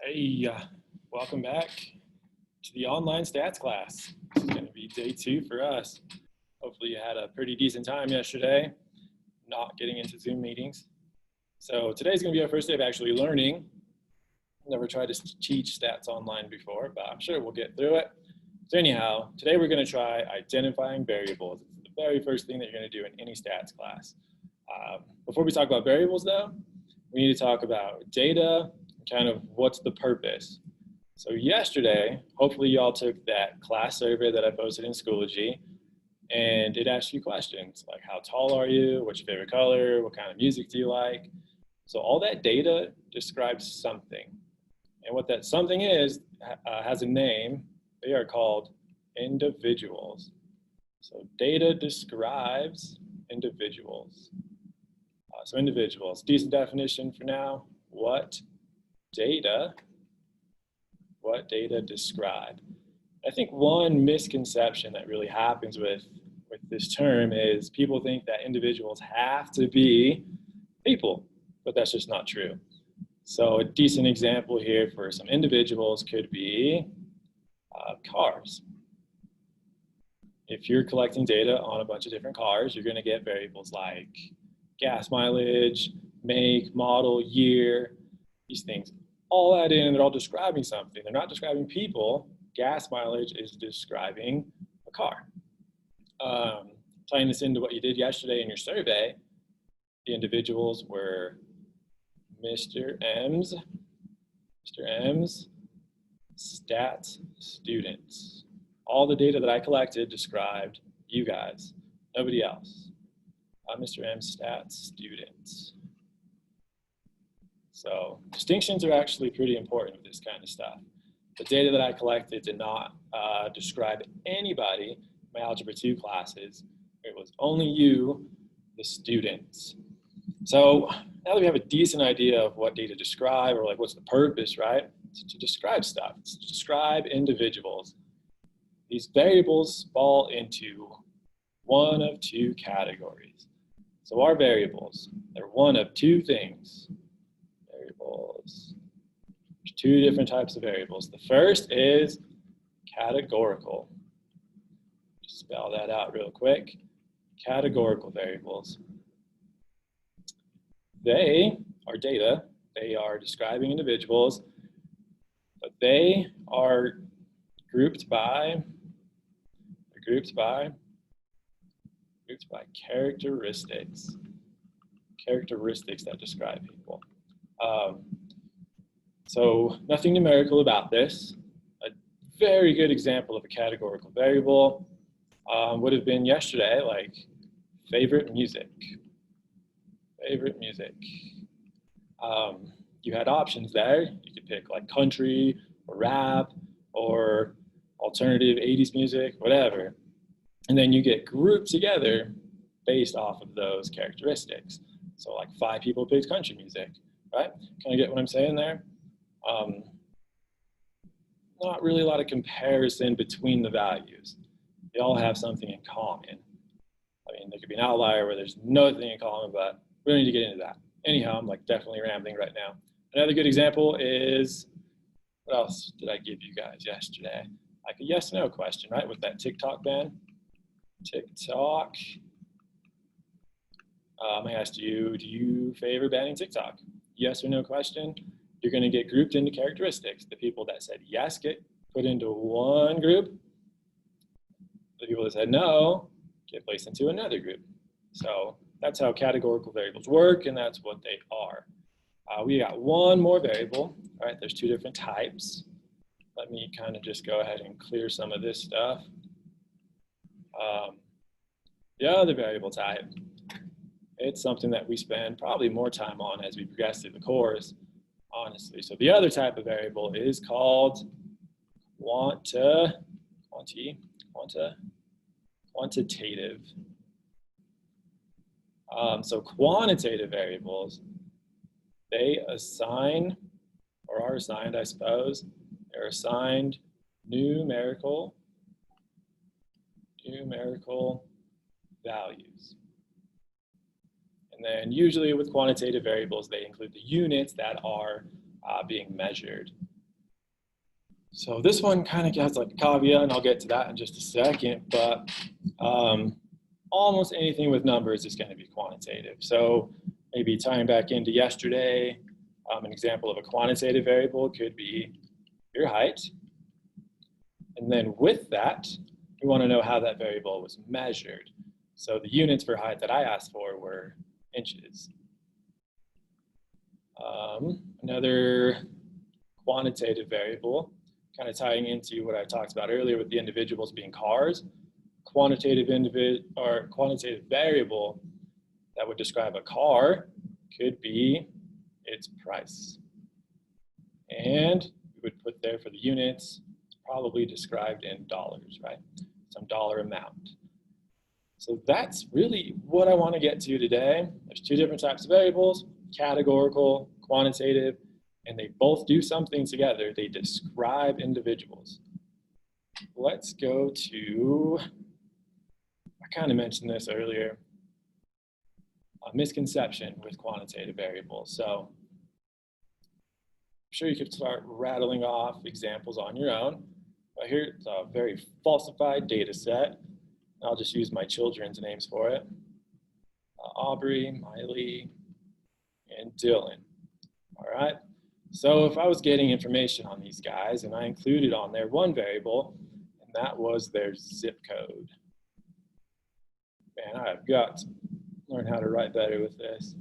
Hey, welcome back to the online stats class. It's going to be day 2 for us. Hopefully you had a pretty decent time yesterday, not getting into Zoom meetings. So today's going to be our first day of actually learning. Never tried to teach stats online before, but I'm sure we'll get through it. So anyhow, today we're going to try identifying variables. It's the very first thing that you're going to do in any stats class. Before we talk about variables though, we need to talk about data, kind of what's the purpose. So yesterday, hopefully y'all took that class survey that I posted in Schoology, and it asked you questions like how tall are you, what's your favorite color, what kind of music do you like. So all that data describes something. And what that something is has a name. They are called individuals. So data describes individuals. So individuals, decent definition for now. What data describe? I think one misconception that really happens with this term is people think that individuals have to be people, but that's just not true. So a decent example here for some individuals could be cars. If you're collecting data on a bunch of different cars, you're going to get variables like gas mileage, make, model, year, these things. All that in, they're all describing something. They're not describing people. Gas mileage is describing a car. Tying this into what you did yesterday in your survey, the individuals were Mr. M's stat students. All the data that I collected described you guys, nobody else. Mr. M's stat students. So distinctions are actually pretty important with this kind of stuff. The data that I collected did not describe anybody in my Algebra 2 classes. It was only you, the students. So now that we have a decent idea of what data describe, or like what's the purpose, right? It's to describe stuff. It's to describe individuals. These variables fall into one of two categories. So our variables, they're one of two things. Variables. There's two different types of variables. The first is categorical. Just spell that out real quick. Categorical variables. They are data. They are describing individuals, but they are grouped by characteristics. Characteristics that describe people. So nothing numerical about this. A very good example of a categorical variable would have been yesterday, like favorite music. Favorite music. You had options there. You could pick like country or rap or alternative 80s music, whatever. And then you get grouped together based off of those characteristics. So like 5 people picked country music, right? Can I get what I'm saying there? Not really a lot of comparison between the values. They all have something in common. I mean, there could be an outlier where there's nothing in common, but we don't need to get into that. Anyhow, I'm like definitely rambling right now. Another good example is, what else did I give you guys yesterday? Like a yes/no question, right? With that TikTok ban. TikTok. I asked you, do you favor banning TikTok? Yes or no question. You're going to get grouped into characteristics. The people that said yes get put into one group. The people that said no get placed into another group. So that's how categorical variables work, and that's what they are. We got one more variable. All right, there's 2 different types. Let me kind of just go ahead and clear some of this stuff. The other variable type, it's something that we spend probably more time on as we progress through the course, honestly. So the other type of variable is called quantitative. So quantitative variables, they assign, or are assigned, I suppose, they're assigned numerical values. And then usually with quantitative variables, they include the units that are being measured. So this one kind of has like a caveat, and I'll get to that in just a second, but almost anything with numbers is going to be quantitative. So maybe tying back into yesterday, an example of a quantitative variable could be your height. And then with that, we want to know how that variable was measured. So the units for height that I asked for were inches. Another quantitative variable, kind of tying into what I talked about earlier with the individuals being cars, quantitative variable that would describe a car could be its price. And we would put there for the units, probably described in dollars, right? Some dollar amount. So that's really what I want to get to today. There's two different types of variables, categorical, quantitative, and they both do something together. They describe individuals. Let's go to, I kind of mentioned this earlier, a misconception with quantitative variables. So I'm sure you could start rattling off examples on your own. But here's a very falsified data set. I'll just use my children's names for it. Aubrey, Miley, and Dylan. All right. So if I was getting information on these guys and I included on there one variable, and that was their zip code. Man, I've got to learn how to write better with this.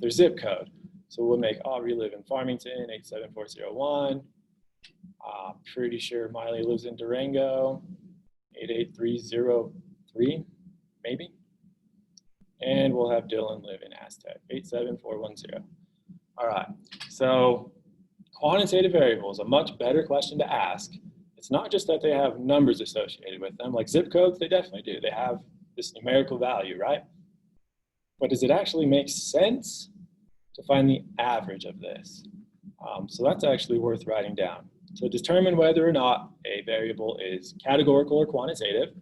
Their zip code. So we'll make Aubrey live in Farmington, 87401. Pretty sure Miley lives in Durango, 88303, maybe. And we'll have Dylan live in Aztec, 87410. All right, so quantitative variables, a much better question to ask. It's not just that they have numbers associated with them, like zip codes, they definitely do. They have this numerical value, right? But does it actually make sense to find the average of this? So that's actually worth writing down. To determine whether or not a variable is categorical or quantitative,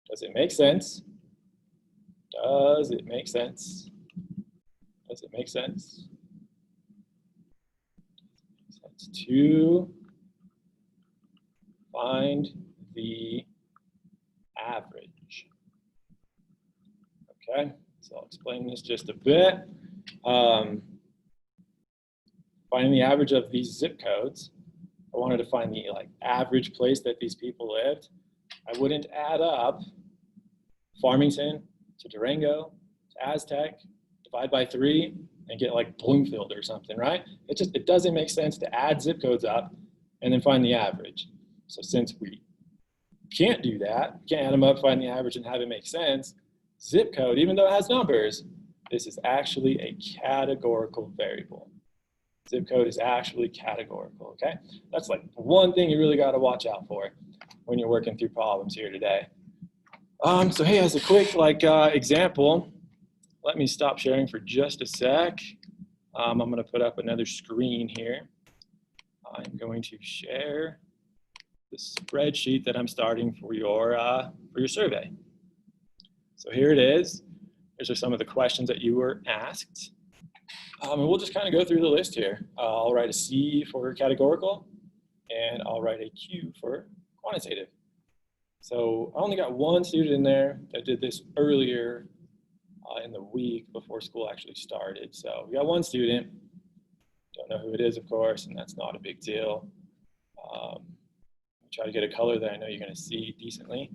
does it make sense? Does it make sense? Does it make sense? To find the average. Okay, so I'll explain this just a bit. Finding the average of these zip codes, I wanted to find the average place that these people lived. I wouldn't add up Farmington to Durango to Aztec, divide by 3, and get like Bloomfield or something, right? It doesn't make sense to add zip codes up and then find the average. So since we can't do that, can't add them up, find the average, and have it make sense, zip code, even though it has numbers, this is actually a categorical variable. Zip code is actually categorical, okay? That's like one thing you really got to watch out for when you're working through problems here today. So hey, as a quick example, let me stop sharing for just a sec. I'm going to put up another screen here. I'm going to share the spreadsheet that I'm starting for your survey. So here it is. These are some of the questions that you were asked. And we'll just kind of go through the list here. I'll write a C for categorical, and I'll write a Q for quantitative. So I only got one student in there that did this earlier in the week before school actually started. So we got one student, don't know who it is, of course, and that's not a big deal. Try to get a color that I know you're going to see decently.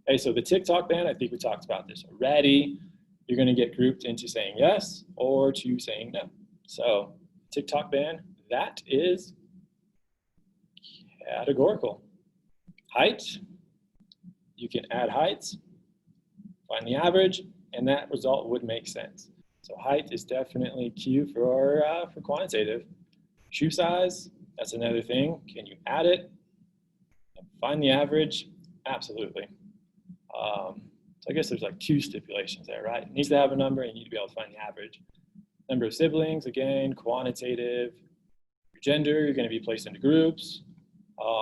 Okay, so the TikTok ban, I think we talked about this already. You're going to get grouped into saying yes or to saying no. So TikTok ban, that is categorical. Height, you can add heights, find the average, and that result would make sense. So height is definitely Q for quantitative. Shoe size, that's another thing. Can you add it? Find the average? Absolutely. So I guess there's like 2 stipulations there, right? It needs to have a number and you need to be able to find the average. Number of siblings, again, quantitative. Your gender, you're going to be placed into groups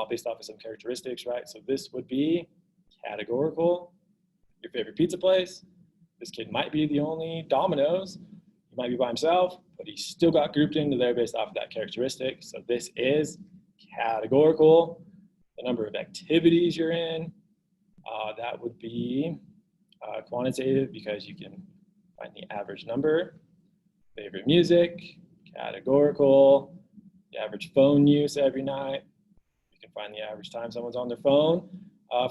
based off of some characteristics, right? So this would be categorical. Your favorite pizza place. This kid might be the only Domino's. He might be by himself, but he still got grouped into there based off of that characteristic. So this is Categorical, the number of activities you're in. That would be quantitative because you can find the average number. Favorite music, categorical, the average phone use every night. You can find the average time someone's on their phone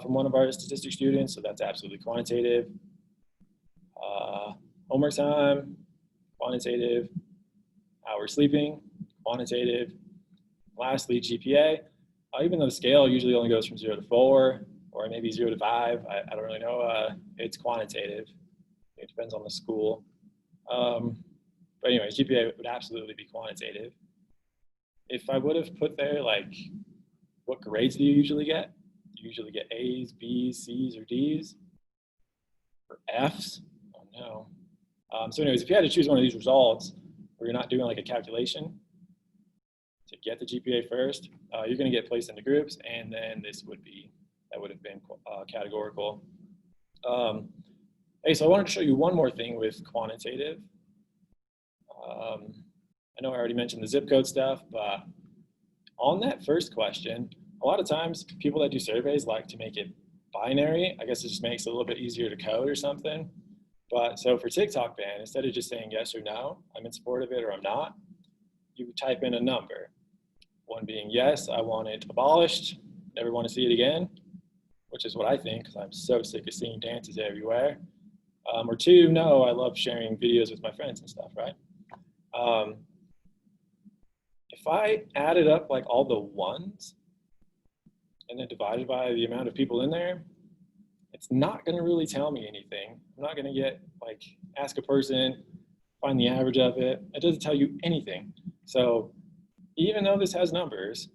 from one of our statistics students, so that's absolutely quantitative. Homework time, quantitative. Hours sleeping, quantitative. Lastly, GPA. Even though the scale usually only goes from 0 to 4, or maybe 0 to 5, I don't really know, it's quantitative. It depends on the school. But anyways, GPA would absolutely be quantitative. If I would have put there, like, what grades do you usually get? Do you usually get A's, B's, C's, or D's? Or F's? Oh no. So anyways, if you had to choose one of these results, where you're not doing like a calculation to get the GPA first, you're gonna get placed into groups, and then that would have been categorical. Hey, so I wanted to show you one more thing with quantitative. I know I already mentioned the zip code stuff, but on that first question, a lot of times people that do surveys like to make it binary. I guess it just makes it a little bit easier to code or something. But so for TikTok ban, instead of just saying yes or no, I'm in support of it or I'm not, you type in a number. One being yes, I want it abolished, never want to see it again, which is what I think, because I'm so sick of seeing dances everywhere. Or 2, no, I love sharing videos with my friends and stuff, right? If I added up like all the ones and then divided by the amount of people in there, it's not going to really tell me anything. I'm not going to get like ask a person, find the average of it. It doesn't tell you anything. So even though this has numbers,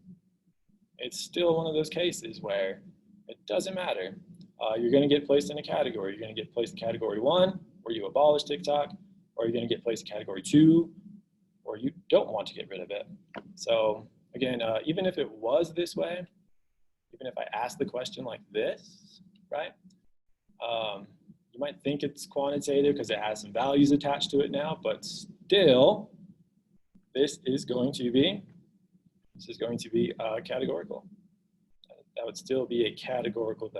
it's still one of those cases where it doesn't matter. You're going to get placed in a category. You're going to get placed in category 1, where you abolish TikTok, or you're going to get placed in category 2, or you don't want to get rid of it. So again, even if it was this way, even if I asked the question like this, right? You might think it's quantitative because it has some values attached to it now, but still, this is going to be categorical. That would still be a categorical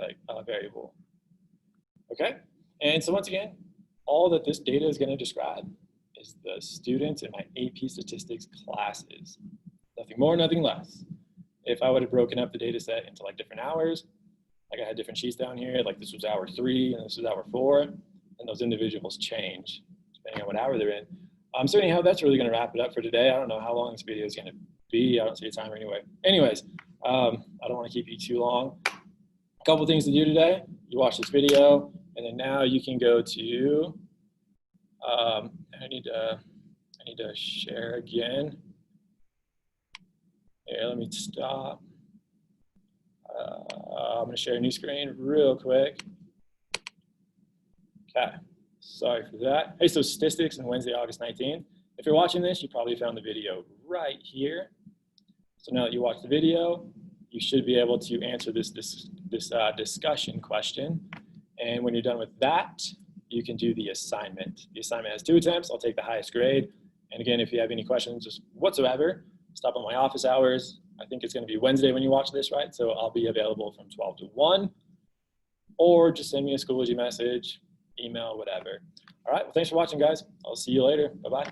variable. Okay, and so once again, all that this data is going to describe is the students in my AP Statistics classes. Nothing more, nothing less. If I would have broken up the data set into like different hours, like I had different sheets down here, like this was hour 3 and this was hour 4, and those individuals change depending on what hour they're in. So anyhow, that's really going to wrap it up for today. I don't know how long this video is going to be. I don't see a timer anyway. Anyways, I don't want to keep you too long. A couple things to do today. You watch this video, and then now you can go to, I need to share again. Here, let me stop. I'm going to share a new screen real quick. Okay, sorry for that. Hey, so statistics on Wednesday, August 19th. If you're watching this, you probably found the video right here. So now that you watched the video, you should be able to answer this discussion question. And when you're done with that, you can do the assignment. The assignment has 2 attempts. I'll take the highest grade. And again, if you have any questions just whatsoever, stop on my office hours. I think it's going to be Wednesday when you watch this, right? So I'll be available from 12 to 1. Or just send me a Schoology message, email, whatever. All right, well, thanks for watching, guys. I'll see you later. Bye-bye.